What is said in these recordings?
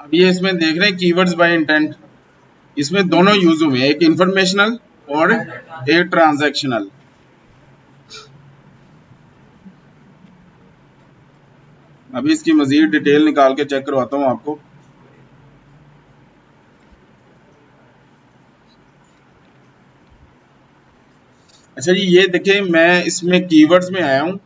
अब ये इसमें देख रहे हैं कीवर्ड्स बाय इंटेंट, इसमें दोनों यूज हुए हैं, एक इंफॉर्मेशनल और एक ट्रांजैक्शनल। अभी इसकी मजीद डिटेल निकाल के चेक करवाता हूँ आपको। अच्छा जी, ये देखिए मैं इसमें कीवर्ड्स में आया हूँ।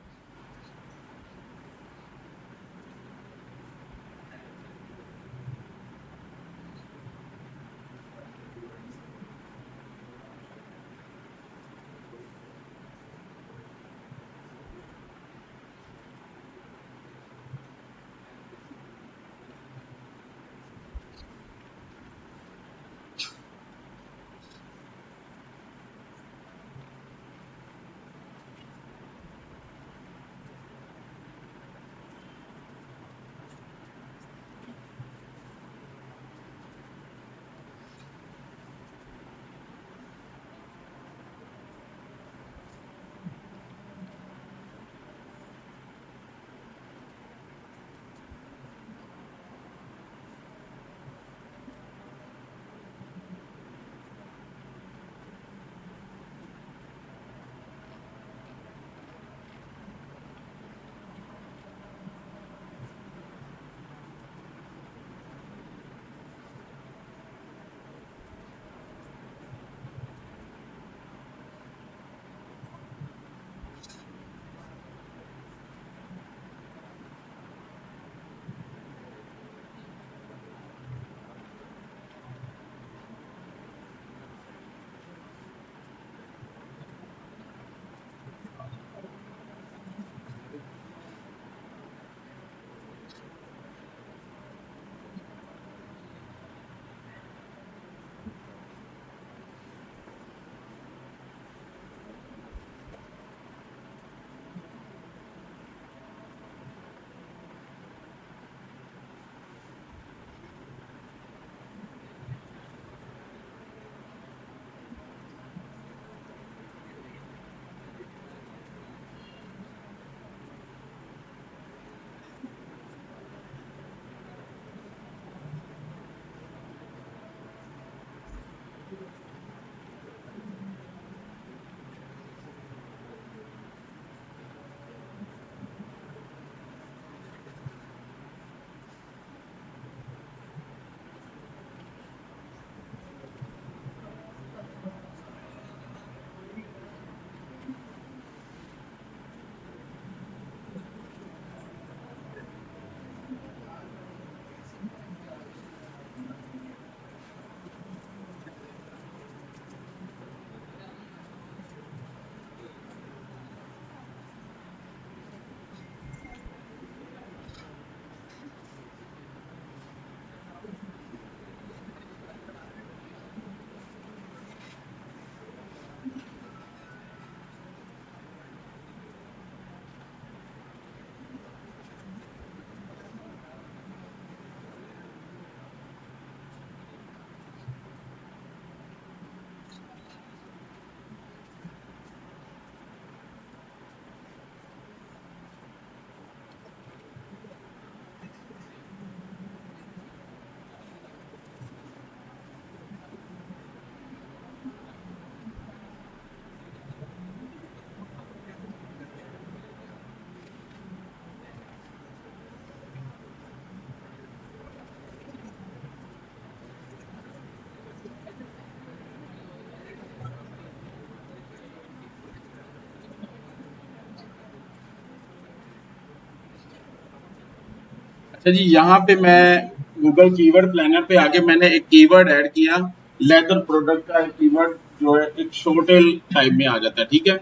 अच्छा जी, यहाँ पे मैं गूगल कीवर्ड प्लानर पे आके मैंने एक कीवर्ड ऐड किया, लेदर प्रोडक्ट का एक कीवर्ड जो है एक शॉर्ट टेल टाइप में आ जाता है, ठीक है।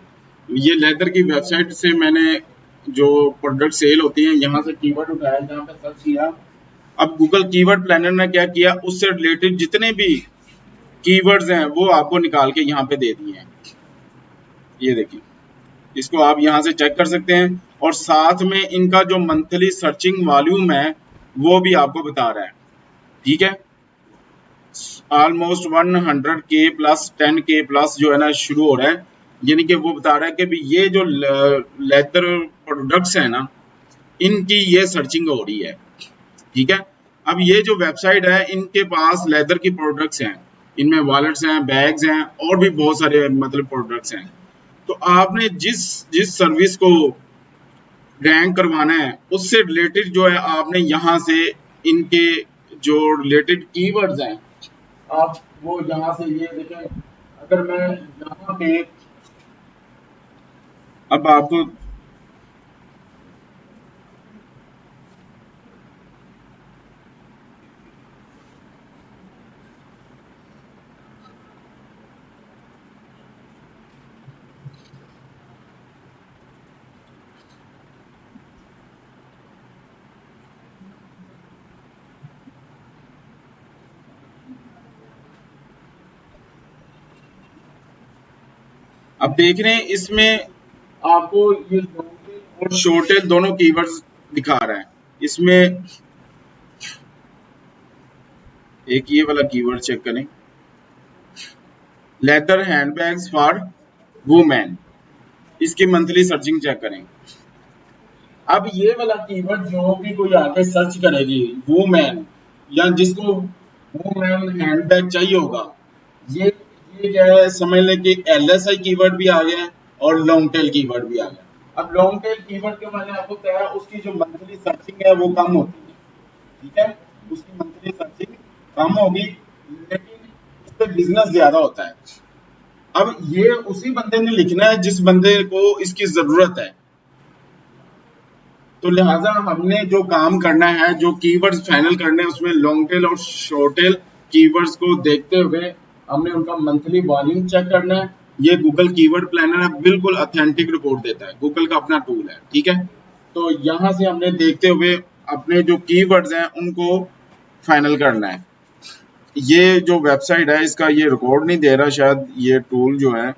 ये लेदर की वेबसाइट से मैंने जो प्रोडक्ट सेल होती हैं यहाँ से कीवर्ड उठाया, जहाँ पे सर्च किया। अब गूगल कीवर्ड प्लानर ने क्या किया, उससे रिलेटेड जितने भी कीवर्ड्स हैं वो आपको निकाल के यहाँ पे दे दिए हैं। ये देखिए, इसको आप यहाँ से चेक कर सकते हैं और साथ में इनका जो मंथली सर्चिंग वॉल्यूम है वो भी आपको बता रहा है। ठीक है, almost 100K plus 10K plus जो है ना शुरू हो रहा है, यानी कि वो बता रहा है कि भी ये जो लेदर प्रोडक्ट्स हैं ना, इनकी ये सर्चिंग हो रही है। ठीक है, अब ये जो वेबसाइट है इनके पास लेदर की प्रोडक्ट्स हैं, इनमें वॉलेट्स हैं, बैग्स हैं और भी बहुत सारे मतलब प्रोडक्ट्स हैं। तो आपने जिस जिस सर्विस को रैंक करवाना है उससे रिलेटेड जो है आपने यहाँ से इनके जो रिलेटेड कीवर्ड्स हैं आप वो यहाँ से ये देखें। अगर मैं यहाँ पे अब आपको अब देख रहे हैं इसमें आपको ये लॉन्ग टेल और शॉर्ट टेल दोनों कीवर्ड्स दिखा रहा है। इसमें एक ये वाला कीवर्ड चेक करें, लेदर हैंडबैग्स फॉर वुमेन, इसकी मंथली सर्चिंग चेक करें। अब ये वाला कीवर्ड जो भी कोई आके सर्च करेगी वुमेन, या जिसको वुमेन हैंडबैग चाहिए होगा, ये ये क्या है, समझ लें कि LSI कीवर्ड भी आ गया है और लॉन्ग टेल कीवर्ड भी आ गया। अब लॉन्ग टेल कीवर्ड के मैंने आपको कहा उसकी जो मंथली सर्चिंग है वो कम होती है। ठीक है, उसकी मंथली सर्चिंग कम होगी लेकिन इस पे बिजनेस ज्यादा होता है। अब ये उसी बंदे ने लिखना है जिस बंदे को इसकी जरूरत है। तो लिहाजा हमने जो काम करना है, जो कीवर्ड्स फाइनल करने हैं, उसमें लॉन्ग टेल और शॉर्ट टेल कीवर्ड्स को देखते हुए हमने उनका मंथली वॉल्यूम चेक करना है। ये गूगल कीवर्ड प्लानर है, बिल्कुल ऑथेंटिक रिपोर्ट देता है, गूगल का अपना टूल है। ठीक है, तो यहाँ से हमने देखते हुए अपने जो कीवर्ड्स हैं उनको फाइनल करना है। ये जो वेबसाइट है इसका ये रिकॉर्ड नहीं दे रहा, शायद ये टूल जो है।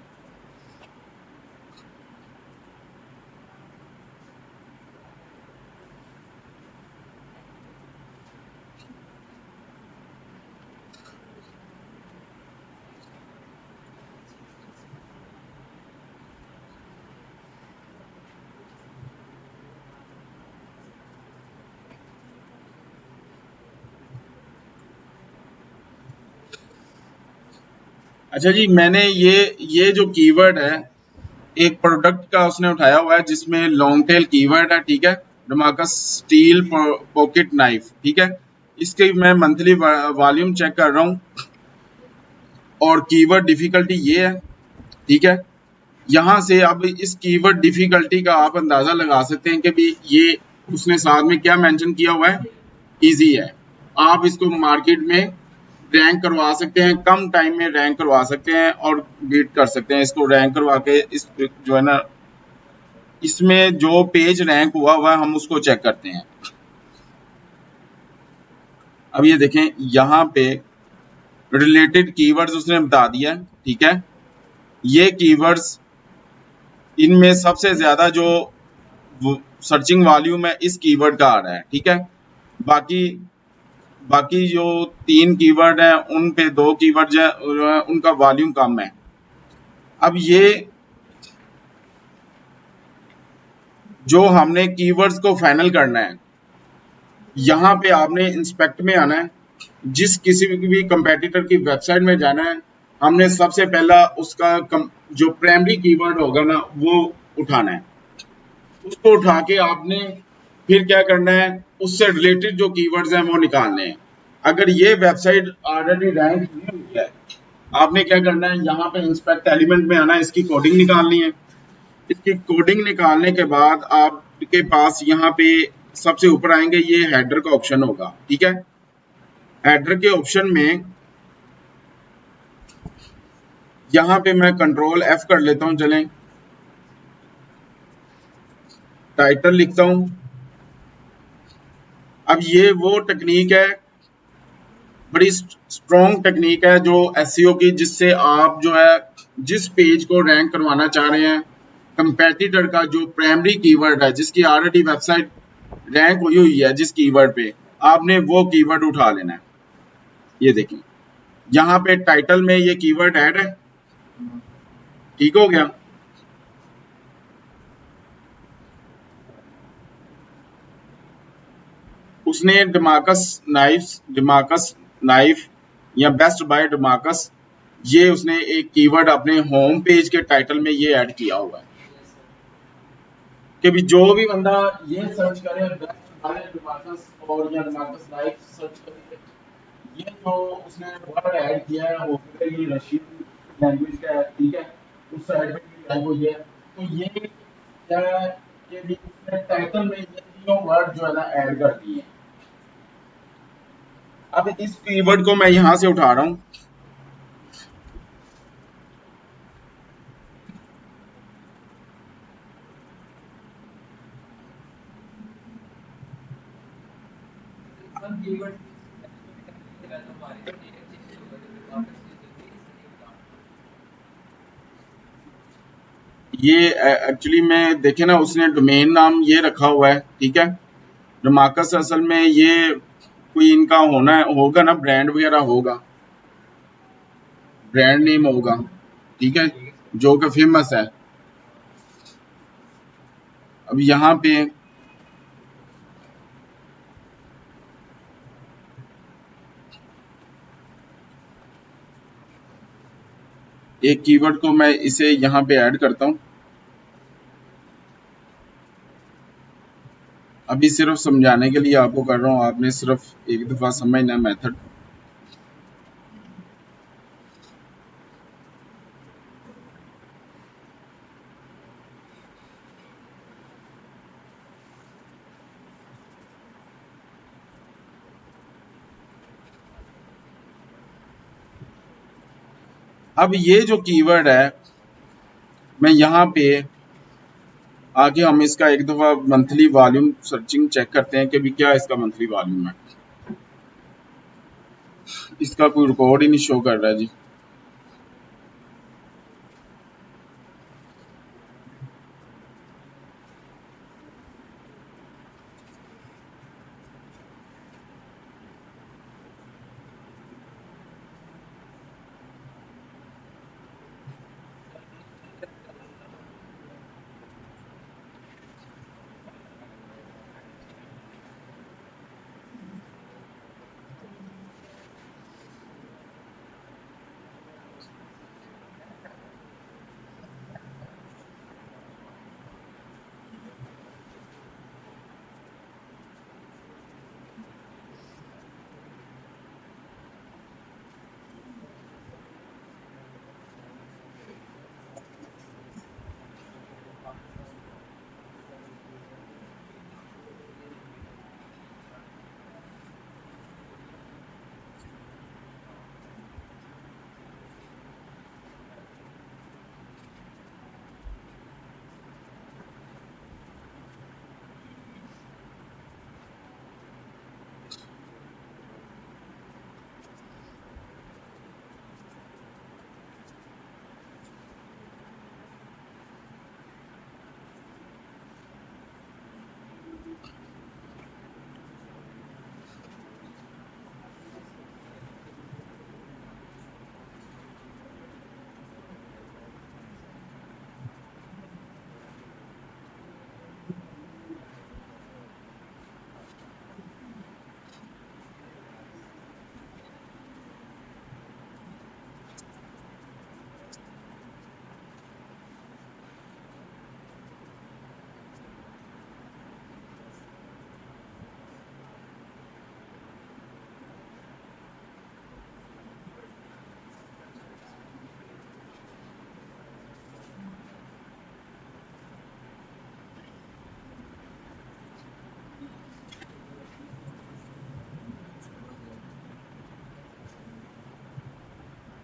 अच्छा जी, मैंने ये जो कीवर्ड है एक प्रोडक्ट का उसने उठाया हुआ है जिसमें लॉन्ग टेल कीवर्ड है। ठीक है, डमाकस स्टील पॉकेट नाइफ। ठीक है, इसके मैं मंथली वॉल्यूम चेक कर रहा हूँ और कीवर्ड डिफिकल्टी ये है। ठीक है, यहाँ से अब इस कीवर्ड डिफिकल्टी का आप अंदाजा लगा सकते हैं कि भी ये उसने साथ में क्या मेंशन किया हुआ है, इजी है। आप इसको मार्केट में रैंक करवा सकते हैं, कम टाइम में रैंक करवा सकते हैं और बीट कर सकते हैं इसको रैंक करवा के। इस जो है ना, इसमें जो पेज रैंक हुआ हम उसको चेक करते हैं। अब ये देखें यहाँ पे रिलेटेड कीवर्ड्स उसने बता दिया। ठीक है, ये कीवर्ड्स इनमें सबसे ज्यादा जो सर्चिंग वॉल्यूम है इस कीवर्ड का आ रहा है। ठीक है, बाकी बाकी जो 3 कीवर्ड हैं उन पे 2 कीवर्ड है उनका वॉल्यूम कम है। अब ये जो हमने कीवर्ड्स को फाइनल करना है, यहाँ पे आपने इंस्पेक्ट में आना है, जिस किसी भी कंपेटिटर की वेबसाइट में जाना है, हमने सबसे पहला उसका जो प्राइमरी कीवर्ड होगा ना वो उठाना है। उसको उठा के आपने फिर क्या करना है, उससे रिलेटेड जो कीवर्ड्स हैं वो निकालने हैं। अगर ये वेबसाइट ऑलरेडी रैंक नहीं हुई है, आपने क्या करना है, यहाँ पे इंस्पेक्ट एलिमेंट में आना है, इसकी कोडिंग निकालनी है। इसकी कोडिंग निकालने के बाद आपके पास यहाँ पे सबसे ऊपर आएंगे, ये हेडर का ऑप्शन होगा। ठीक है, हेडर के ऑप्शन में यहाँ पे मैं कंट्रोल F कर लेता हूँ। चलें, टाइटल लिखता हूं। अब ये वो टेक्निक है, बड़ी स्ट्रॉन्ग टेक्निक है जो एसईओ की, जिससे आप जो है जिस पेज को रैंक करवाना चाह रहे हैं, कंपेटिटर का जो प्राइमरी कीवर्ड है, जिसकी ऑलरेडी वेबसाइट रैंक हुई हुई है जिस कीवर्ड पे, आपने वो कीवर्ड उठा लेना है। ये देखिए यहाँ पे टाइटल में ये कीवर्ड ऐड है, ठीक हो गया। उसने डिमार्कस नाइफ या बेस्ट बाय डिमार्कस, ये उसने एक कीवर्ड अपने होम पेज के टाइटल में ये ऐड किया हुआ है कि भी जो भी बंदा ये सर्च करे बेस्ट बाय डिमार्कस और या डिमार्कस नाइफ सर्च करे, ये जो उसने वर्ड ऐड किया है वो ये रशियन लैंग्वेज का है, ठीक है, उस साइड पे भी लैंग्वेज है। तो ये क्या है कि भी उसने टाइटल में ये तीनों वर्ड जो है ना ऐड कर दिए हैं। अब इस कीवर्ड को मैं यहां से उठा रहा हूं। ये एक्चुअली में देखे ना, उसने डोमेन नाम ये रखा हुआ है, ठीक है। डमार्कस असल में ये कोई इनका होना होगा ना, ब्रांड वगैरह होगा, ब्रांड नेम होगा, ठीक है, जो कि फेमस है। अब यहाँ पे एक कीवर्ड को मैं इसे यहाँ पे ऐड करता हूँ। अभी सिर्फ समझाने के लिए आपको कर रहा हूँ, आपने सिर्फ एक दफा समझना मेथड। अब ये जो कीवर्ड है, मैं यहाँ पे आगे हम इसका एक दफा मंथली वॉल्यूम सर्चिंग चेक करते हैं कि भी क्या इसका मंथली वॉल्यूम है। इसका कोई रिकॉर्ड ही नहीं शो कर रहा है जी।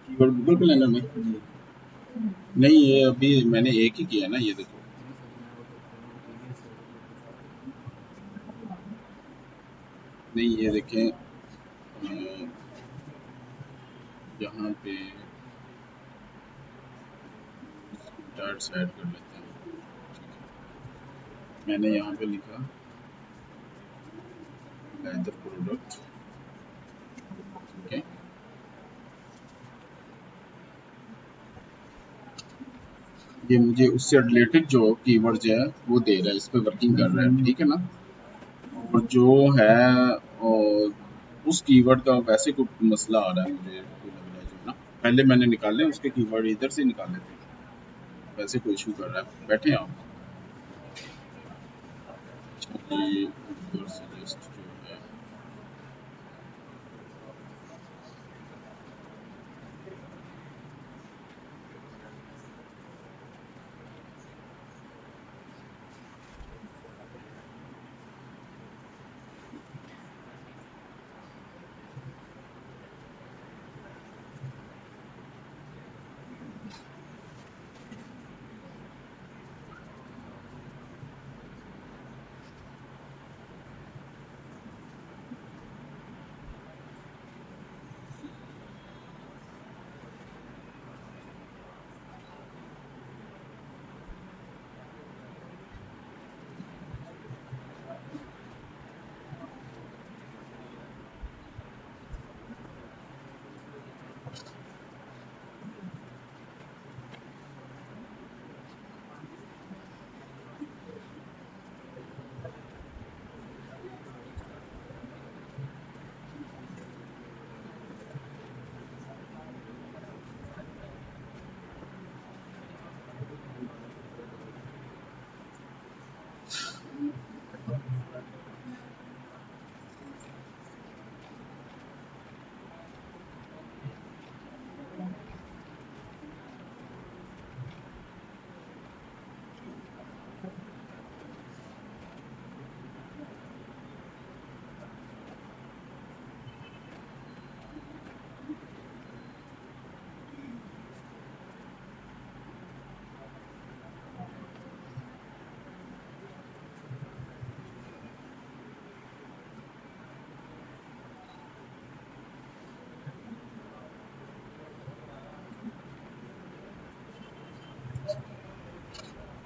कीवर्ड गूगल प्लानर में नहीं, ये अभी मैंने एक ही किया ना, ये देखो। नहीं ये देखें, यहाँ पे डार्ट्स ऐड कर लेते हैं। मैंने यहाँ पे लिखा लेदर प्रोडक्ट, ठीक है। ये मुझे उससे रिलेटेड जो कीवर्ड जो है वो दे रहा है, इस पे वर्किंग कर रहा है, ठीक है ना। और जो है और उस कीवर्ड का वैसे कोई मसला आ रहा है, मुझे कोई लग रहा है जो ना, पहले मैंने निकाले उसके कीवर्ड इधर से निकाले थे, वैसे कोई इशू कर रहा है। बैठे हैं आप? ये ऊपर सजेस्ट जो है,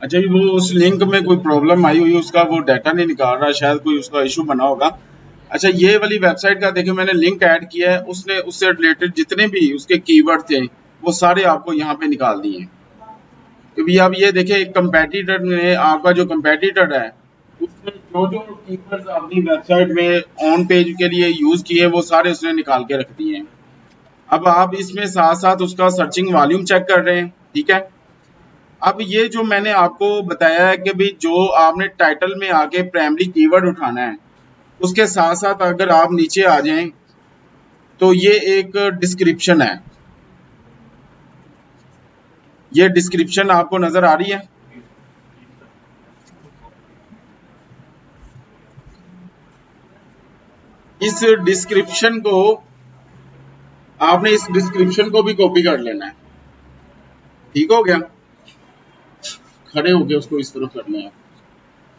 अच्छा जी वो उस लिंक में कोई प्रॉब्लम आई हुई है, उसका वो डाटा नहीं निकाल रहा, शायद कोई उसका इशू बना होगा। अच्छा ये वाली वेबसाइट का देखिए मैंने लिंक ऐड किया है, उसने उससे रिलेटेड जितने भी उसके कीवर्ड थे वो सारे आपको यहाँ पे निकाल दिए हैं। क्योंकि अब ये देखिए एक कंपेटिटर ने, आपका जो कंपेटिटर है उसने जो जो कीवर्ड्स अपनी वेबसाइट में ऑन पेज के लिए यूज किए वो सारे उसने निकाल के रख दिए हैं। अब आप इसमें साथ साथ उसका सर्चिंग वॉल्यूम चेक कर रहे हैं, ठीक है। अब ये जो मैंने आपको बताया है कि भाई जो आपने टाइटल में आके प्राइमरी कीवर्ड उठाना है, उसके साथ साथ अगर आप नीचे आ जाएं तो ये एक डिस्क्रिप्शन है, ये डिस्क्रिप्शन आपको नजर आ रही है। इस डिस्क्रिप्शन को आपने इस डिस्क्रिप्शन को भी कॉपी कर लेना है, ठीक हो गया। खड़े होके उसको इस तरफ करना है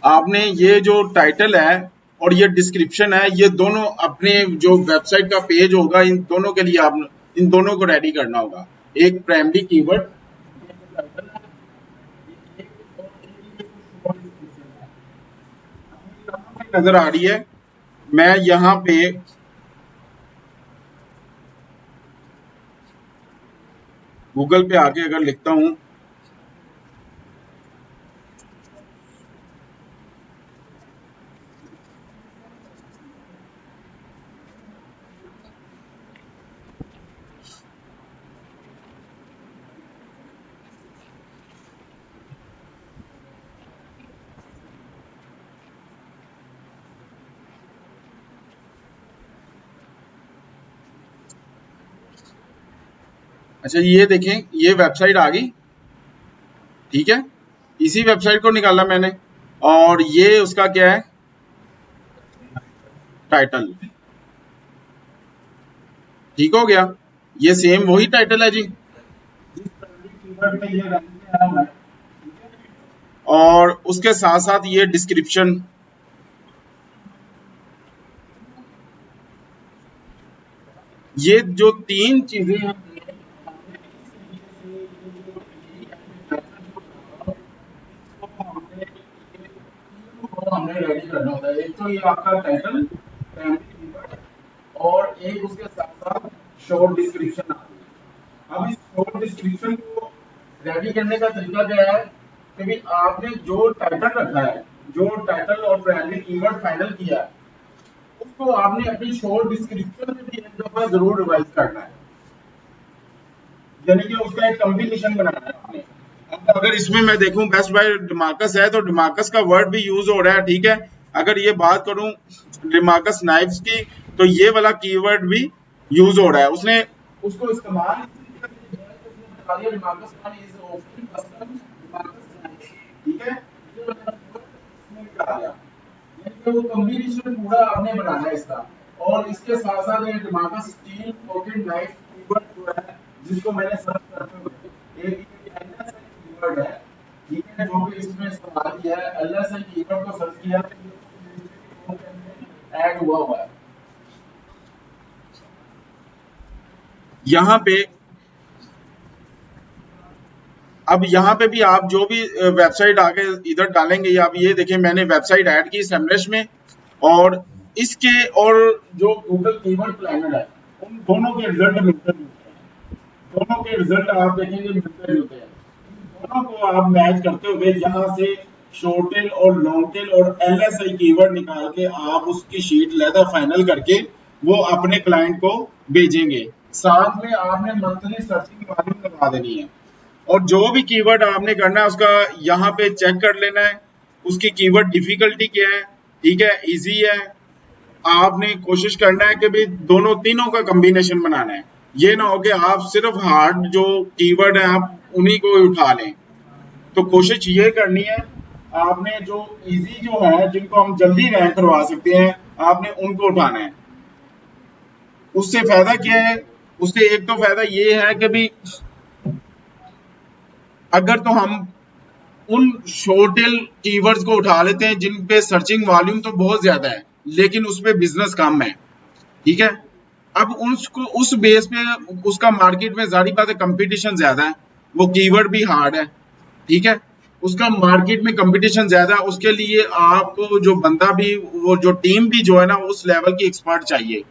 आपने। ये जो टाइटल है और ये डिस्क्रिप्शन है, ये दोनों अपने जो वेबसाइट का पेज होगा इन दोनों के लिए आप इन दोनों को रेडी करना होगा। एक प्राइमरी कीवर्ड नजर आ रही है, मैं यहाँ पे गूगल पे आके अगर लिखता हूँ, अच्छा ये देखें ये वेबसाइट आ गई, ठीक है। इसी वेबसाइट को निकाला मैंने और ये उसका क्या है, टाइटल, ठीक हो गया। ये सेम वही टाइटल है जी, और उसके साथ साथ ये डिस्क्रिप्शन, ये जो तीन चीजें हैं, हमने रेडी करना होता है। एक तो ये आपका टाइटल, और एक उसके साथ साथ शॉर्ट डिस्क्रिप्शन आती है। अब इस शॉर्ट डिस्क्रिप्शन को रेडी करने का तरीका क्या है कि भी आपने जो टाइटल रखा है, जो टाइटल और प्राइमरी कीवर्ड फाइनल किया है, उसको आपने अपनी शॉर्ट डिस्क्रिप्शन में भी एक दफा जरूर रिवाइज करना है, यानी कि उसका एक कॉम्बिनेशन बनाना है आपने। अब अगर इसमें मैं देखूं बेस्ट बाय डिमार्कस है, तो डिमार्कस का वर्ड भी यूज हो रहा है, ठीक है। अगर ये बात करूं डिमार्कस नाइफ्स की, तो ये वाला कीवर्ड भी यूज हो रहा है। उसने उसको इस्तेमाल Damascus one is often custom Damascus knives, ठीक है। ये वाला इसमें डाल दिया, यानी कि वो कॉम्बिनेशन पूरा आपने बनाना है इसका। और इसके साथ साथ ये डिमार्कस स्टील पॉकेट नाइफ कीवर्ड जो है, जिसको मैंने सर्च करते हुए एक एलएसआई कीवर्ड है, ठीक है, जो भी इसमें इस्तेमाल किया है, एलएसआई कीवर्ड को सर्च किया ऐड हुआ हुआ है यहाँ पे। अब यहाँ पे भी आप जो भी वेबसाइट आगे इधर डालेंगे, आप ये देखिए मैंने वेबसाइट ऐड की सेमलेस में, और इसके और जो गूगल कीवर्ड प्लानर है, उन दोनों के रिजल्ट मिलते जुलते हैं। दोनों के रिजल्ट आप देखेंगे मिलते जुलते हैं। दोनों को आप मैच करते हुए यहाँ से शॉर्ट टेल और लॉन्ग टेल और एलएसआई कीवर्ड निकाल के आप उसकी शीट लेदा फाइनल करके वो अपने क्लाइंट को भेजेंगे। साथ में आपने मंथली सर्चिंग वॉल्यूम लगा देनी है, और जो भी कीवर्ड आपने करना है उसका यहाँ पे चेक कर लेना है, उसकी कीवर्ड डिफिकल्टी क्या है, ठीक है, इजी है। आपने कोशिश करना है कि भाई दोनों तीनों का कॉम्बिनेशन बनाना है। ये ना हो कि आप सिर्फ हार्ड जो कीवर्ड है आप उन्हीं को उठा लें। तो कोशिश ये करनी है, आपने जो इजी जो है जिनको हम जल्दी रैंक करवा सकते हैं, आपने उनको उठाना है। उससे फायदा क्या है, उससे एक तो फायदा ये है कि भी अगर तो हम उन शॉर्टेल कीवर्ड्स को उठा लेते हैं जिन पे सर्चिंग वॉल्यूम तो बहुत ज्यादा है लेकिन उस पे बिजनेस कम है, ठीक है। अब उसको उस बेस पे उसका मार्केट में जारी बात है कंपटीशन ज्यादा है, वो कीवर्ड भी हार्ड है, ठीक है। उसका मार्केट में कंपटीशन ज्यादा है, उसके लिए आपको जो बंदा भी, वो जो टीम भी जो है ना उस लेवल की एक्सपर्ट चाहिए।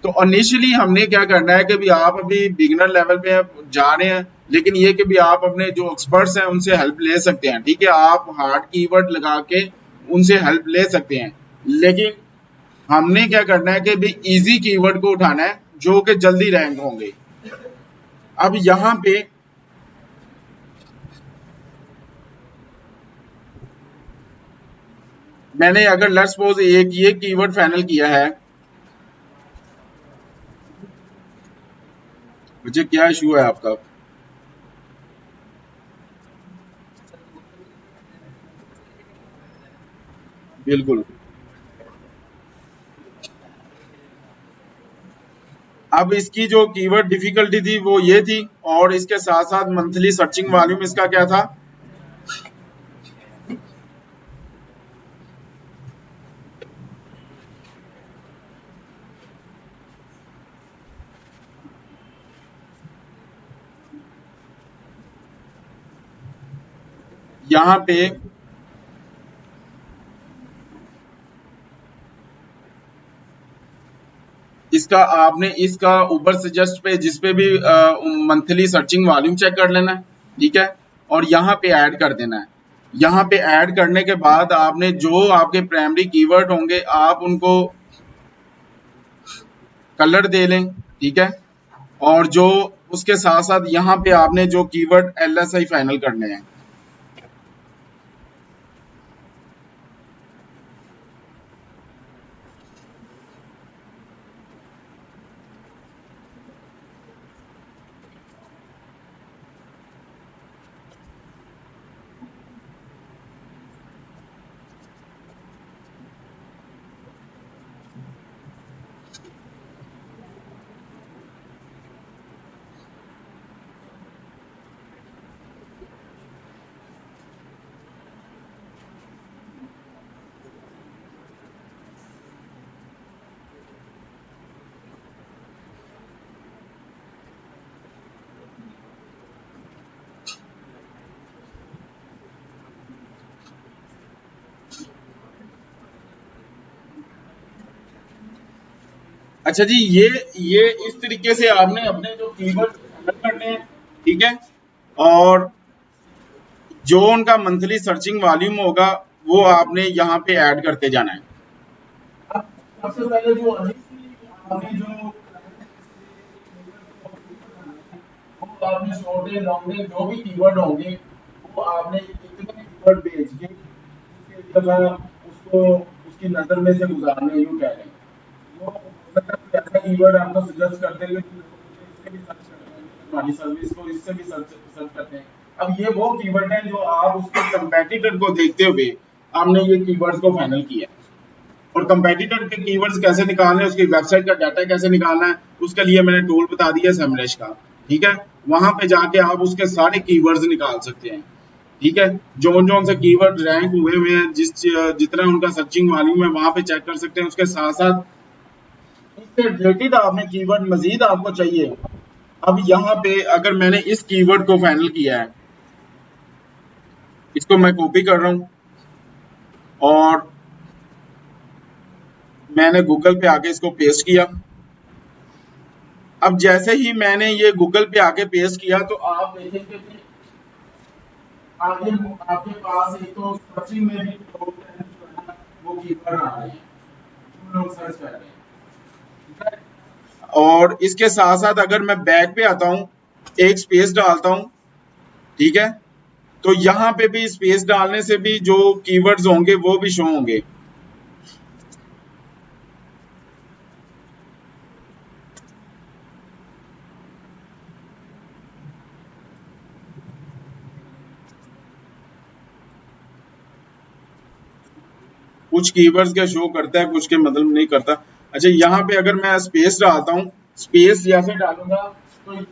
तो इनिशियली हमने क्या करना है कि भी आप अभी बिगिनर लेवल पे जा रहे हैं, लेकिन ये कि भी आप अपने जो एक्सपर्ट्स हैं उनसे हेल्प ले सकते हैं, ठीक है। आप हार्ड कीवर्ड लगा के उनसे हेल्प ले सकते हैं, लेकिन हमने क्या करना है कि भी इजी कीवर्ड को उठाना है जो कि जल्दी रैंक होंगे। अब यहाँ पे मैंने अगर लेट्स सपोज एक ये कीवर्ड फाइनल किया है, मुझे क्या इशू है आपका? बिल्कुल। अब इसकी जो कीवर्ड डिफिकल्टी थी वो ये थी, और इसके साथ साथ मंथली सर्चिंग वॉल्यूम इसका क्या था। यहाँ पे इसका आपने इसका ऊपर से जस्ट पे जिस पे भी मंथली सर्चिंग वॉल्यूम चेक कर लेना है, ठीक है, और यहाँ पे ऐड कर देना है। यहाँ पे ऐड करने के बाद आपने जो आपके प्राइमरी कीवर्ड होंगे आप उनको कलर दे लें, ठीक है। और जो उसके साथ साथ यहाँ पे आपने जो कीवर्ड एलएसआई फाइनल करने हैं। अच्छा जी, ये इस तरीके से आपने अपने जो कीवर्ड हैंडल करने हैं, ठीक है। और जो उनका मंथली सर्चिंग वॉल्यूम होगा वो आपने यहाँ पे ऐड करते जाना है। अब सबसे पहले जो आपने जो वो आपने शॉर्ट डे लॉन्ग डे जो भी कीवर्ड होंगे वो आपने इतने कीवर्ड भेज के उसके तरह उसको उसकी नजर में से गुजारने यूं कह लें। वो हो सकता है कोई ऐसा कीवर्ड आपको सजेस्ट कर देंगे कि लोग इससे भी सर्च करते हैं, हमारी सर्विस को इससे भी सर्च सर्च करते हैं। अब ये वो कीवर्ड है जो आप उसके कंपेटिटर को देखते हुए आपने ये कीवर्ड्स को फाइनल किया है। और कंपेटिटर के कीवर्ड्स कैसे निकालने हैं, उसकी वेबसाइट का डाटा कैसे निकालना है, उसके लिए मैंने टूल बता दिया सेमलेश का। ठीक है, वहां पे जाके आप उसके सारे कीवर्ड्स निकाल सकते हैं। ठीक है, जो से कीवर्ड रैंक हुए हैं, जितना उनका सर्चिंग वॉल्यूम है वहां पे चेक कर सकते हैं। उसके साथ साथ इससे रिलेटेड आपने कीवर्ड मजीद आपको चाहिए। अब यहाँ पे अगर मैंने इस कीवर्ड को फाइनल किया है, इसको मैं कॉपी कर रहा हूँ और मैंने गूगल पे आके इसको पेस्ट किया। अब जैसे ही मैंने ये गूगल पे आके पेस्ट किया तो आप देखेंगे कि आगे आपके पास एक तो सर्चिंग में भी टॉप 10 जो है ना वो कीवर्ड आ रहे हैं जो लोग सर्च कर रहे हैं। ठीक है, और इसके साथ साथ अगर मैं बैक पे आता हूँ, एक स्पेस डालता हूँ, ठीक है, तो यहाँ पे भी स्पेस डालने से भी जो कीवर्ड्स होंगे वो भी शो होंगे। कुछ कीवर्ड्स के शो करता है, कुछ के मतलब नहीं करता। अच्छा, यहाँ पे अगर मैं स्पेस डालता हूँ, स्पेस जैसे डालूंगा तो ये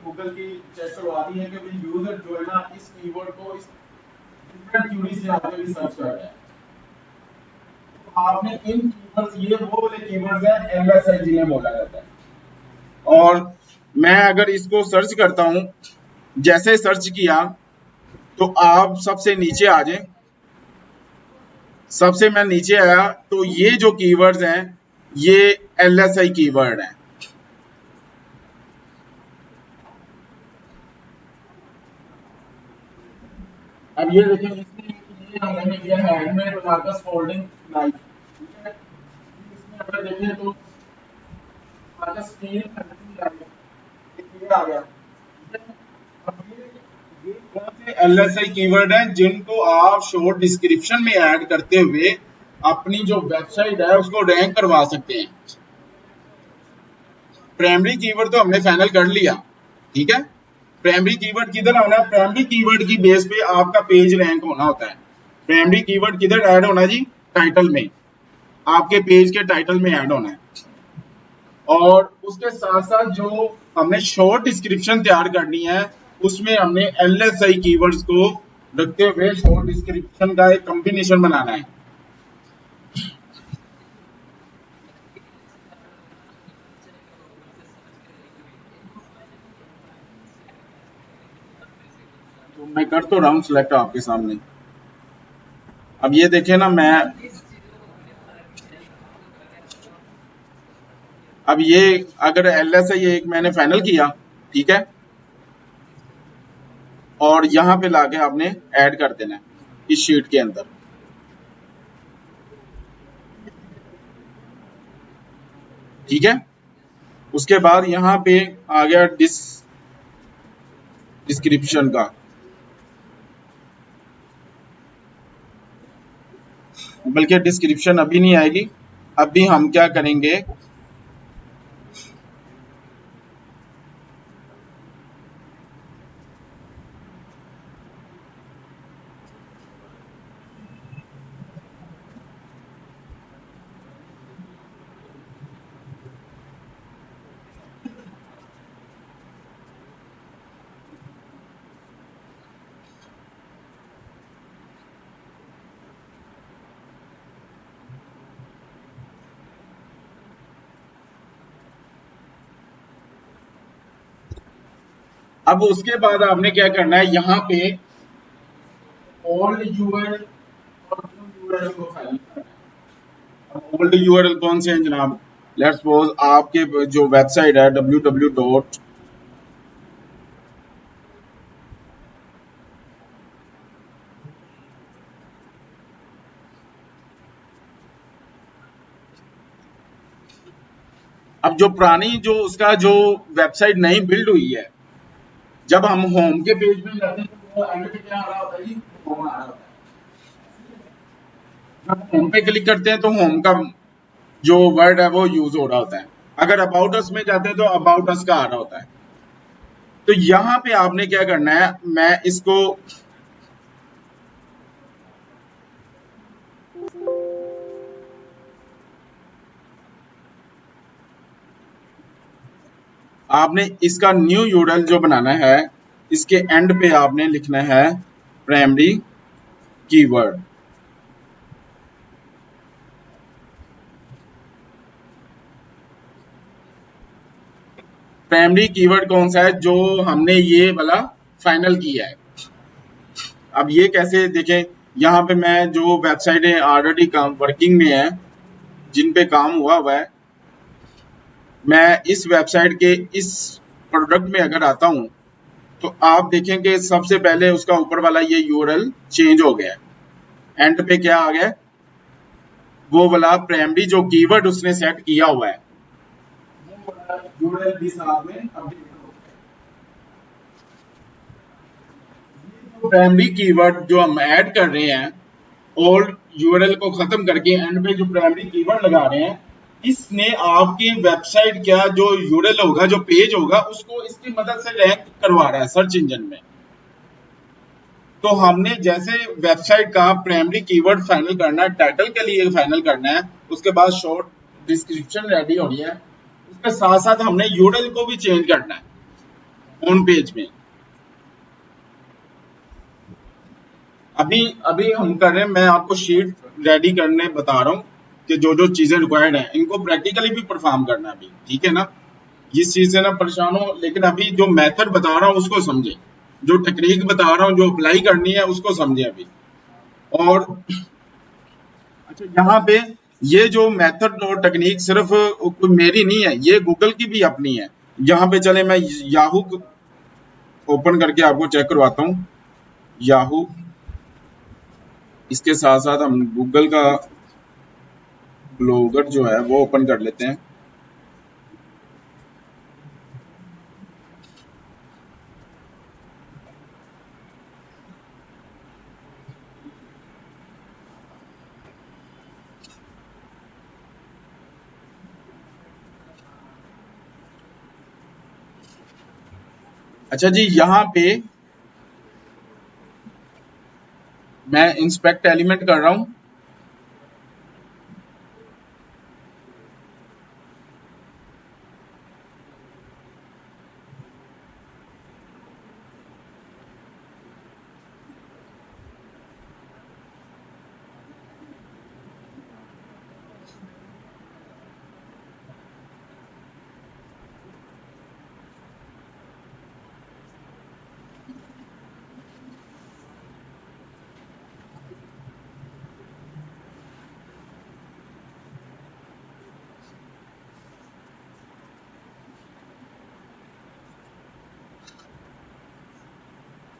गूगल की चेक करवाती है कि भाई यूजर जो है ना इस कीवर्ड को इस डिफरेंट क्यूरी से आगे भी सर्च कर रहा है। तो आपने इन कीवर्ड्स, ये वो वाले कीवर्ड्स हैं एलएसआई जिन्हें बोला जाता है। और मैं अगर इसको सर्च करता हूँ, जैसे सर्च किया तो आप सबसे नीचे आ जाए। सबसे मैं नीचे आया तो ये जो कीवर्ड्स हैं ये एलएसआई कीवर्ड हैं। अब ये देखिए, इसमें ये हमने किया है हैंडमेड मार्कस फोल्डिंग नाइफ। ठीक है, इसमें अगर देखें तो मार्कस स्टील ये आ गया। ठीक है, अब ये कौन से एलएसआई कीवर्ड हैं जिनको आप शॉर्ट डिस्क्रिप्शन में ऐड करते हुए अपनी जो वेबसाइट है उसको रैंक करवा सकते हैं। प्राइमरी कीवर्ड तो हमने फाइनल कर लिया। ठीक है, प्राइमरी कीवर्ड किधर आना है, प्राइमरी कीवर्ड की बेस पे आपका पेज रैंक होना होता है। प्राइमरी कीवर्ड किधर ऐड होना है जी, टाइटल में, आपके पेज के टाइटल में ऐड होना है। और उसके साथ साथ जो हमने शॉर्ट डिस्क्रिप्शन तैयार करनी है उसमें हमने एलएसआई कीवर्ड्स को रखते हुए शॉर्ट डिस्क्रिप्शन का एक कॉम्बिनेशन बनाना है। तो मैं कर तो रहा हूँ सिलेक्ट आपके सामने। अब ये देखे ना, मैं अब ये अगर एलएसआई एक मैंने फाइनल किया, ठीक है, और यहाँ पे लाके आपने ऐड कर देना है इस शीट के अंदर। ठीक है, उसके बाद यहाँ पे आ गया डिस्क्रिप्शन का। बल्कि डिस्क्रिप्शन अभी नहीं आएगी, अभी हम क्या करेंगे, अब उसके बाद आपने क्या करना है, यहाँ पे ओल्ड यूआरएल और न्यू यूआरएल को फाइनल करना है। ओल्ड यूआरएल कौन से हैं जनाब? लेट्स सपोज आपके जो वेबसाइट है www डॉट, अब जो पुरानी जो उसका जो वेबसाइट नई बिल्ड हुई है, जब हम होम के पेज में जाते हैं तो वो एंड पे क्या आ रहा होता है जी? होम आ रहा होता है। जब होम पे क्लिक करते हैं तो होम का जो वर्ड है वो यूज हो रहा होता है। अगर अबाउट अस में जाते हैं तो अबाउट अस का आ रहा होता है। तो यहाँ पे आपने क्या करना है, मैं इसको आपने इसका न्यू यूआरएल जो बनाना है, इसके एंड पे आपने लिखना है प्राइमरी कीवर्ड। प्राइमरी कीवर्ड कौन सा है? जो हमने ये वाला फाइनल किया है। अब ये कैसे देखें, यहाँ पे मैं जो वेबसाइटें ऑलरेडी काम वर्किंग में है, जिन पे काम हुआ हुआ है, मैं इस वेबसाइट के इस प्रोडक्ट में अगर आता हूँ तो आप देखेंगे सबसे पहले उसका ऊपर वाला ये यूआरएल चेंज हो गया है। एंड पे क्या आ गया? वो वाला प्राइमरी जो कीवर्ड उसने सेट किया हुआ है वो वाला यूआरएल भी साथ में अपडेट हो गया। प्राइमरी कीवर्ड जो हम ऐड कर रहे हैं, ओल्ड यूआरएल को खत्म करके एंड पे जो प्राइमरी कीवर्ड लगा रहे हैं, इसने आपकी वेबसाइट का जो यूआरएल होगा, जो पेज होगा, उसको इसकी मदद से रैंक करवा रहा है सर्च इंजन में। तो हमने जैसे वेबसाइट का प्राइमरी कीवर्ड फाइनल करना है, टाइटल के लिए फाइनल करना है, उसके बाद शॉर्ट डिस्क्रिप्शन रेडी होनी है, उसके साथ साथ हमने यूआरएल को भी चेंज करना है ऑन पेज में। अभी अभी हम कर रहे हैं, मैं आपको शीट रेडी करने बता रहा हूँ कि जो जो चीजें रिक्वायर्ड हैं इनको प्रैक्टिकली भी परफॉर्म करना है अभी, ठीक है ना? इस चीज से ना परेशान हो, लेकिन अभी जो मेथड बता रहा हूँ उसको समझे, जो टेक्निक बता रहा हूँ जो अप्लाई करनी है उसको समझे अभी। और अच्छा, यहाँ पे ये जो मेथड और टेक्निक सिर्फ कोई मेरी नहीं है, ये गूगल की भी अपनी है। यहाँ पे चले मैं याहू ओपन करके आपको चेक करवाता हूँ। याहू, इसके साथ साथ हम गूगल का ब्लॉगर जो है वो ओपन कर लेते हैं। अच्छा जी, यहाँ पे मैं इंस्पेक्ट एलिमेंट कर रहा हूँ।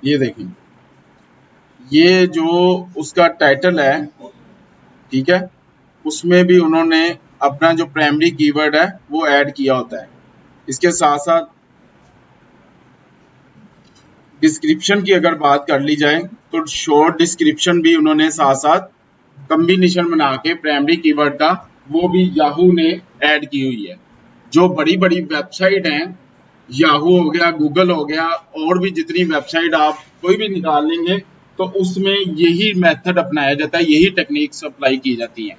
ये देखें, ये जो उसका टाइटल है, ठीक है, उसमें भी उन्होंने अपना जो प्राइमरी कीवर्ड है वो ऐड किया होता है। इसके साथ साथ डिस्क्रिप्शन की अगर बात कर ली जाए तो शॉर्ट डिस्क्रिप्शन भी उन्होंने साथ साथ कम्बिनेशन बना के प्राइमरी कीवर्ड का वो भी याहू ने ऐड की हुई है। जो बड़ी बड़ी वेबसाइट हैं, याहू हो गया, गूगल हो गया, और भी जितनी वेबसाइट आप कोई भी निकाल लेंगे तो उसमें यही मेथड अपनाया जाता है, यही टेक्निक्स अप्लाई की जाती हैं।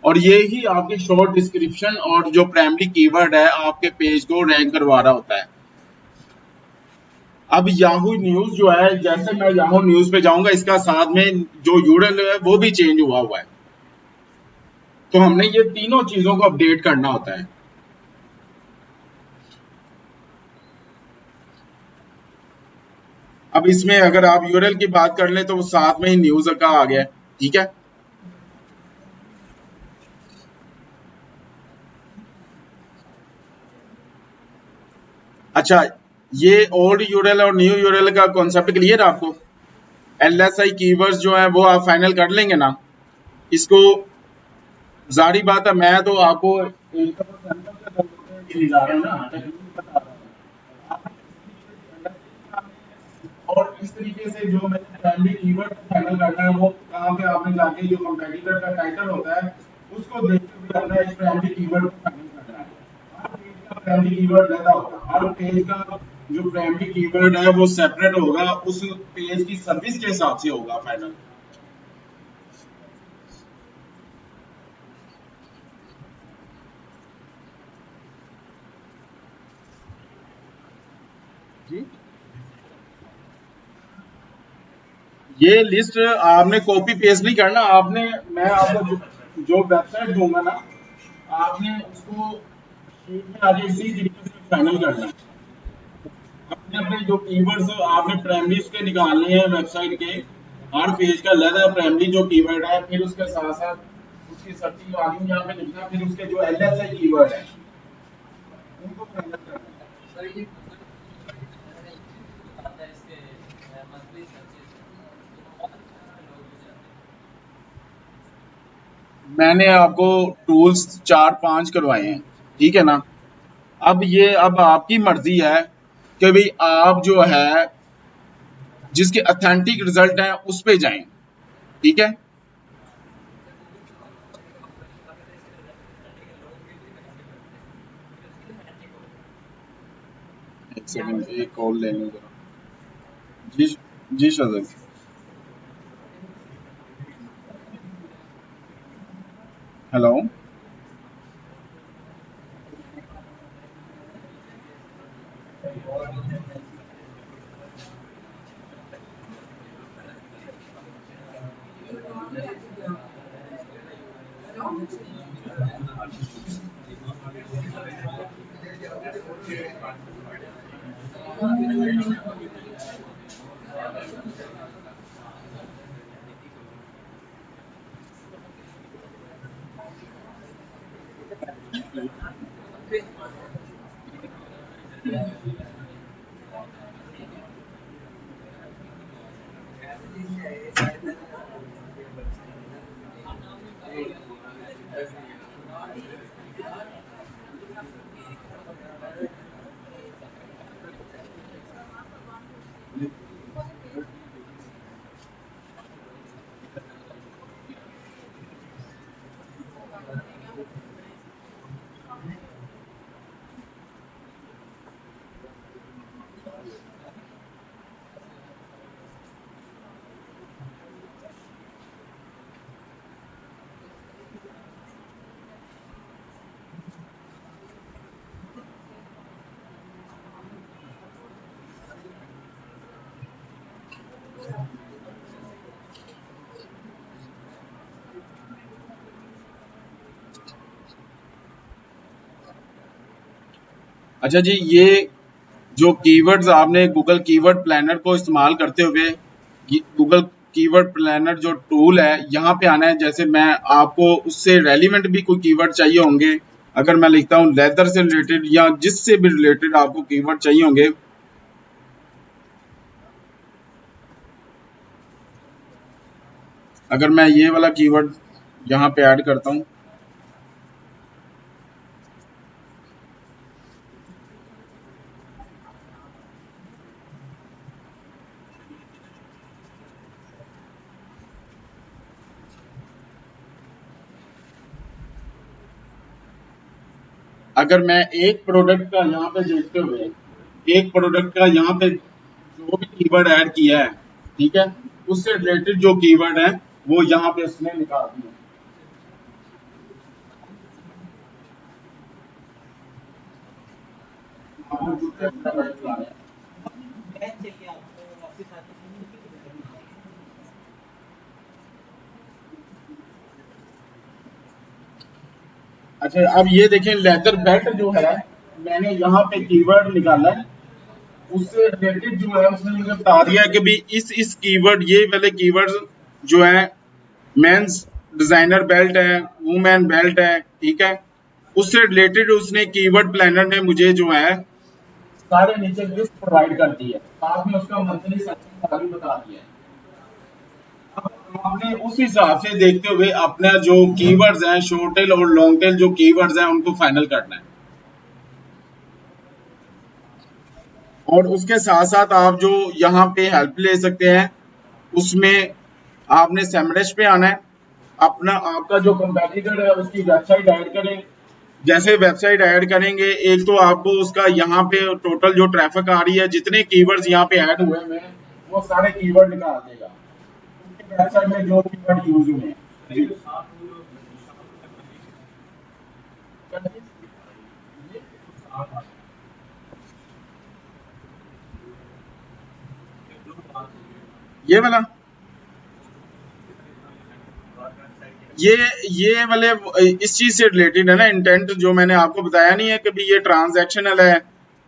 और ये ही आपके शॉर्ट डिस्क्रिप्शन और जो प्राइमरी कीवर्ड है आपके पेज को रैंक करवा रहा होता है। अब याहू न्यूज जो है, जैसे मैं याहू न्यूज पे जाऊंगा, इसका साथ में जो यूआरएल है वो भी चेंज हुआ हुआ है। तो हमने ये तीनों चीजों को अपडेट करना होता है। अब इसमें अगर आप यूआरएल की बात कर लें तो वो साथ में ही न्यूज का आ गया, ठीक है। अच्छा, ये ओल्ड यूआरएल और न्यू यूआरएल का कॉन्सेप्ट क्लियर है आपको? एलएसआई कीवर्ड्स जो है वो आप फाइनल कर लेंगे ना इसको? जारी बात है, मैं तो आपको एक दफा सैंपल के तौर पे ये दिखा रहा हूँ ना, टेक्निक बता रहा हूँ आपने। और इस तरीके से जो मैंने प्राइमरी कीवर्ड फाइनल करना है वो कहाँ पे आपने जाके जो कंपेटिटर का टाइटल होता है उसको देखते हुए अपना इस प्राइमरी कीवर्ड को फाइनल करना है। हर पेज का प्राइमरी कीवर्ड रहता होगा, हर पेज का जो प्राइमरी कीवर्ड है वो सेपरेट होगा, उस पेज की सर्विस के हिसाब से होगा फाइनल। जी, ये लिस्ट आपने कॉपी पेस्ट नहीं करना आपने, मैं आपको जो वेबसाइट दूंगा ना आपने उसको शीट में आगे इसी तरीके से फाइनल करना है। अपने अपने जो कीवर्ड्स आपने प्राइमरीज के निकालने हैं वेबसाइट के, हर पेज का अलग प्राइमरी जो कीवर्ड है, फिर उसके साथ साथ उसकी सर्चिंग वॉल्यूम यहाँ पे लिखना, फिर उसके जो एलएसआई कीवर्ड है उनको फाइनल करना है। मैंने आपको टूल्स 4-5 करवाए हैं, ठीक है ना? अब आपकी मर्जी है कि भाई आप जो है जिसके ऑथेंटिक रिजल्ट हैं उस पे जाएं, ठीक है? एक सेकंड, एक कॉल ले लूं जरा। जी, जी शजल। हेलो। अच्छा जी, ये जो कीवर्ड्स आपने गूगल कीवर्ड प्लानर को इस्तेमाल करते हुए, गूगल कीवर्ड प्लानर जो टूल है यहाँ पे आना है। जैसे मैं आपको उससे रेलिवेंट भी कोई कीवर्ड चाहिए होंगे, अगर मैं लिखता हूँ लेदर से रिलेटेड या जिससे भी रिलेटेड आपको कीवर्ड चाहिए होंगे, अगर मैं ये वाला कीवर्ड यहाँ पे ऐड करता हूँ, अगर मैं एक प्रोडक्ट का यहाँ पे देखते हुए एक प्रोडक्ट का यहाँ पे जो भी कीवर्ड ऐड किया है, ठीक है, उससे रिलेटेड जो कीवर्ड है वो यहाँ पे उसने निकाल दिया। आपको जूते प्रोवाइड करा है। अच्छा, अब ये देखें लेदर बेल्ट जो है मैंने यहाँ पे कीवर्ड निकाला है, उससे रिलेटेड जो है उसने मुझे बता दिया है कि भी इस कीवर्ड ये वाले कीवर्ड्स जो है मेंस डिजाइनर बेल्ट है, वुमेन बेल्ट है, ठीक है, उससे रिलेटेड उसने कीवर्ड प्लानर ने मुझे जो है सारे नीचे लिस्ट प्रोवाइड करती है, साथ में उसका मंथली सर्चिंग वैल्यू बता दिया है। अब आपने उस हिसाब से देखते हुए अपना जो कीवर्ड्स हैं, शॉर्ट टेल और लॉन्ग टेल जो कीवर्ड्स हैं उनको फाइनल करना है। और उसके साथ साथ आप जो यहाँ पे हेल्प ले सकते हैं, उसमें आपने सेमरश पे आना है, अपना आपका जो कंपेटिटर है उसकी वेबसाइट ऐड करें। जैसे वेबसाइट ऐड करेंगे, एक तो आपको उसका यहाँ पे टोटल जो ट्रैफिक आ रही है, जितने कीवर्ड्स यहाँ पे ऐड हुए हैं वो सारे कीवर्ड निकाल देगा वेबसाइट में जो कीवर्ड यूज हुए हैं। जी। ये वाला, ये ये वाले इस चीज से रिलेटेड है ना, इंटेंट जो मैंने आपको बताया नहीं है कि भी ये ट्रांजैक्शनल है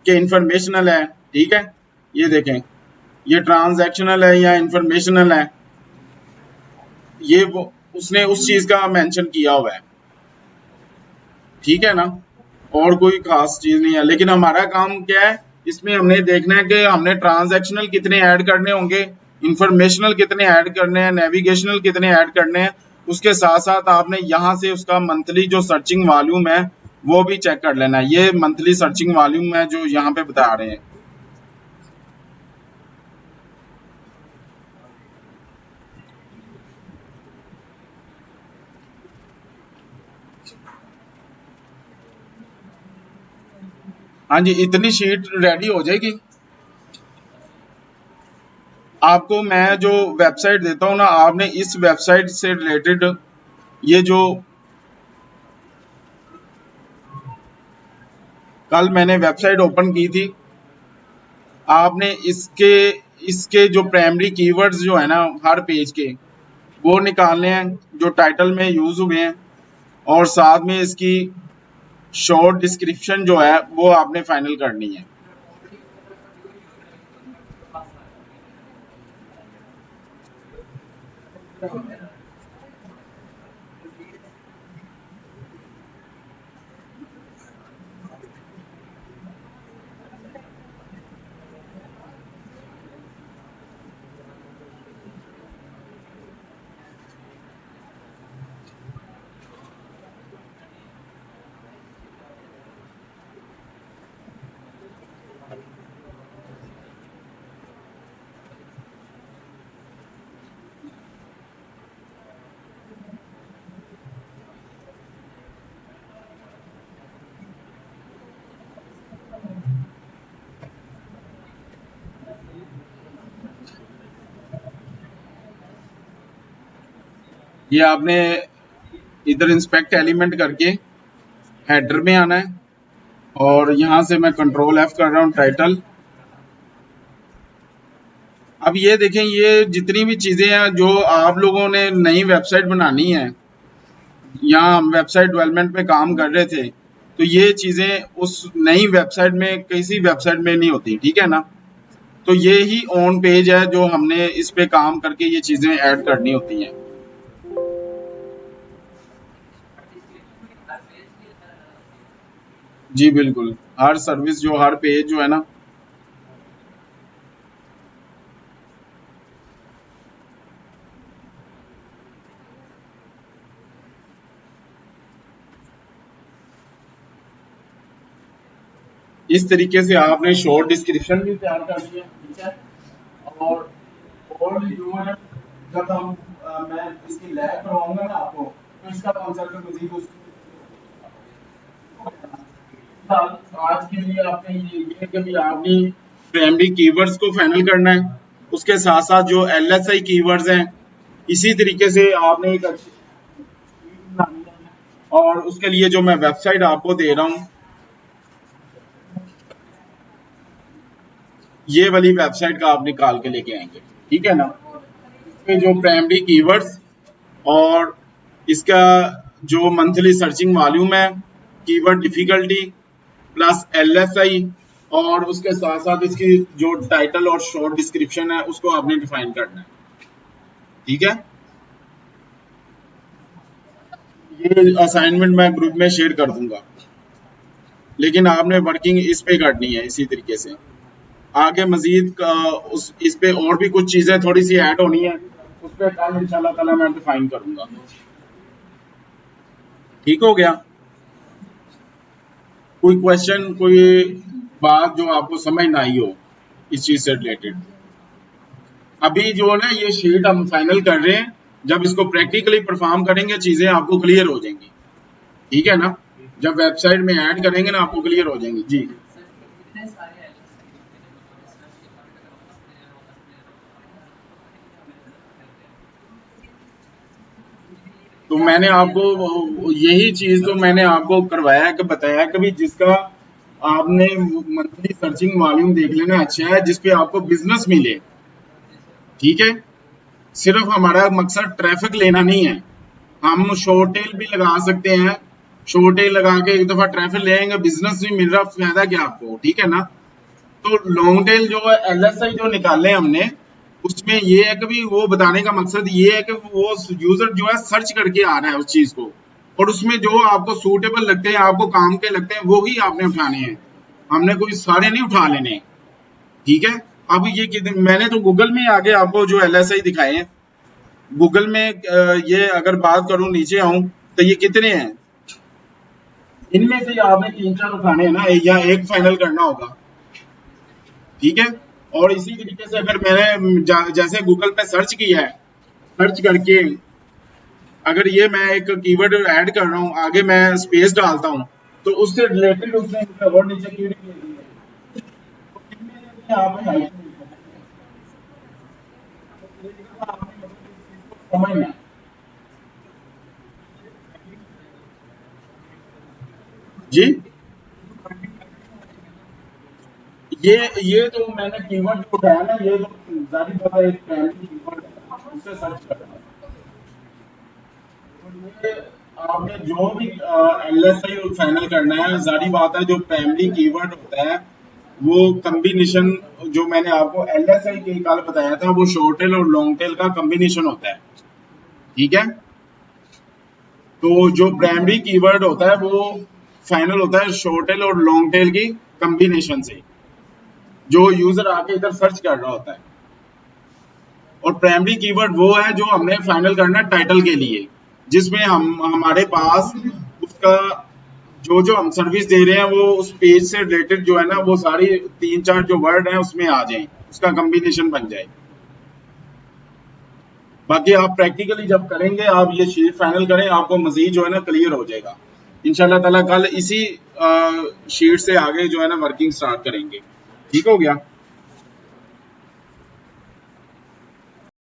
कि इंफॉर्मेशनल है। ठीक है, ये देखें, ये ट्रांजैक्शनल है या इंफॉर्मेशनल है, ये वो उसने उस चीज का मेंशन किया हुआ है। ठीक है ना, और कोई खास चीज नहीं है, लेकिन हमारा काम क्या है, इसमें हमने देखना है कि हमने ट्रांजैक्शनल कितने ऐड करने होंगे, इंफॉर्मेशनल कितने ऐड करने हैं, नेविगेशनल कितने ऐड करने हैं। उसके साथ साथ आपने यहाँ से उसका मंथली जो सर्चिंग वॉल्यूम है वो भी चेक कर लेना है। ये मंथली सर्चिंग वॉल्यूम है जो यहाँ पे बता रहे हैं। हाँ जी, इतनी शीट रेडी हो जाएगी। आपको मैं जो वेबसाइट देता हूँ ना, आपने इस वेबसाइट से रिलेटेड ये जो कल मैंने वेबसाइट ओपन की थी, आपने इसके इसके जो प्राइमरी कीवर्ड्स जो है ना हर पेज के, वो निकालने हैं जो टाइटल में यूज हुए हैं, और साथ में इसकी शॉर्ट डिस्क्रिप्शन जो है वो आपने फाइनल करनी है। ये आपने इधर इंस्पेक्ट एलिमेंट करके हेडर में आना है, और यहाँ से मैं कंट्रोल F कर रहा हूँ, टाइटल। अब ये देखें, ये जितनी भी चीजें हैं जो आप लोगों ने नई वेबसाइट बनानी है, यहाँ हम वेबसाइट डेवलपमेंट पे काम कर रहे थे, तो ये चीजें उस नई वेबसाइट में किसी वेबसाइट में नहीं होती। ठीक है ना, तो ये ही ऑन पेज है जो हमने इस पे काम करके ये चीजें ऐड करनी होती हैं। जी बिल्कुल, हर सर्विस जो हर पेज जो है ना, इस तरीके से आपने शॉर्ट डिस्क्रिप्शन भी तैयार कर लिया। ठीक है, और जो है, जब हम मैं इसकी लैब करवाऊंगा ना आपको, तो इसका कॉन्सेप्ट मजीद आज के लिए आपने ये कि भी आपने प्राइमरी कीवर्ड्स को फाइनल करना है, उसके साथ साथ जो LSI कीवर्ड्स हैं इसी तरीके से आपने एक अच्छी बनानी है। और उसके लिए जो मैं वेबसाइट आपको दे रहा हूँ, ये वाली वेबसाइट का आप निकाल के लेके आएंगे। ठीक है ना, इसमें जो प्राइमरी कीवर्ड्स और इसका जो मंथली सर्चिंग वॉल्यूम है, कीवर्ड डिफिकल्टी प्लस LSI, और उसके साथ साथ इसकी जो टाइटल और शॉर्ट डिस्क्रिप्शन है उसको आपने डिफाइन करना है। ठीक है, ये असाइनमेंट मैं ग्रुप में शेयर कर दूंगा। लेकिन आपने वर्किंग इस पे करनी है इसी तरीके से। आगे मजीद उस इस पे और भी कुछ चीजें थोड़ी सी ऐड होनी है, उस पर कल इंशाल्लाह ताला मैं डिफाइन करूंगा। ठीक हो गया? कोई क्वेश्चन, कोई बात जो आपको समझ ना आई हो इस चीज से रिलेटेड? अभी जो है ना ये शीट हम फाइनल कर रहे हैं, जब इसको प्रैक्टिकली परफॉर्म करेंगे चीजें आपको क्लियर हो जाएंगी। ठीक है ना? जब वेबसाइट में ऐड करेंगे ना आपको क्लियर हो जाएंगी। जी तो मैंने आपको यही चीज तो मैंने आपको करवाया कि बताया कि भी जिसका आपने मंथली सर्चिंग वॉल्यूम देख लेना अच्छा है, जिसपे आपको बिजनेस मिले। ठीक है? सिर्फ हमारा मकसद ट्रैफिक लेना नहीं है। हम शॉर्ट टेल भी लगा सकते हैं, शॉर्ट टेल लगा के एक दफा ट्रैफिक ले आएंगे, बिजनेस भी मिल रहा, फायदा क्या आपको? ठीक है ना? तो लॉन्ग टेल जो है एलएसआई जो निकाले हमने, उसमें ये है कि भी वो बताने का मकसद ये है कि वो यूजर जो है सर्च करके आ रहा है उस चीज को, और उसमें जो आपको सूटेबल लगते हैं, आपको काम के लगते हैं, वो ही आपने उठाने हैं। हमने कोई सारे नहीं उठा लेने। ठीक है? अब ये कितने, मैंने तो गूगल में आगे आपको जो एलएसआई दिखाए हैं, गूगल में ये अगर बात करूं नीचे आऊं तो ये कितने हैं, इनमें से आपने 3-4 उठाने हैं ना, या एक फाइनल करना होगा। ठीक है? और इसी तरीके से अगर मैंने जैसे गूगल पे सर्च किया है, सर्च करके अगर ये मैं एक कीवर्ड ऐड कर रहा हूँ, आगे मैं स्पेस डालता हूँ, तो उससे रिलेटेड उसने और नीचे कीवर्ड दे दी है। तो इनमें से भी आप help मिल सकती है। तो एक दफा आपने मतलब इस चीज को समझना है। जी ये तो मैंने कीवर्ड जो उठाया ना, ये तो जारी बात है, एक प्राइमरी कीवर्ड है, उससे सर्च करना है। तो ये आपने जो भी एलएसआई फाइनल करना है, जारी बात है जो प्राइमरी कीवर्ड होता है वो कॉम्बिनेशन, जो मैंने आपको एलएसआई के कल बताया था, वो शॉर्ट टेल और लॉन्ग टेल का कॉम्बिनेशन होता है। ठीक है? तो जो प्राइमरी कीवर्ड होता है वो फाइनल होता है शॉर्ट टेल और लॉन्ग टेल की कॉम्बिनेशन से, जो यूजर आके इधर सर्च कर रहा होता है। और प्राइमरी कीवर्ड वो है जो हमने फाइनल करना है टाइटल के लिए, जिसमें हम हमारे पास उसका जो जो हम सर्विस दे रहे हैं वो उस पेज से रिलेटेड जो है ना, वो सारी 3-4 जो वर्ड हैं उसमें आ जाए, उसका कॉम्बिनेशन बन जाए। बाकी आप प्रैक्टिकली जब करेंगे, आप ये शीट फाइनल करें, आपको मजीद जो है ना क्लियर हो जाएगा इंशाल्लाह ताला। कल इसी शीट से आगे जो है ना वर्किंग स्टार्ट करेंगे। ठीक हो गया?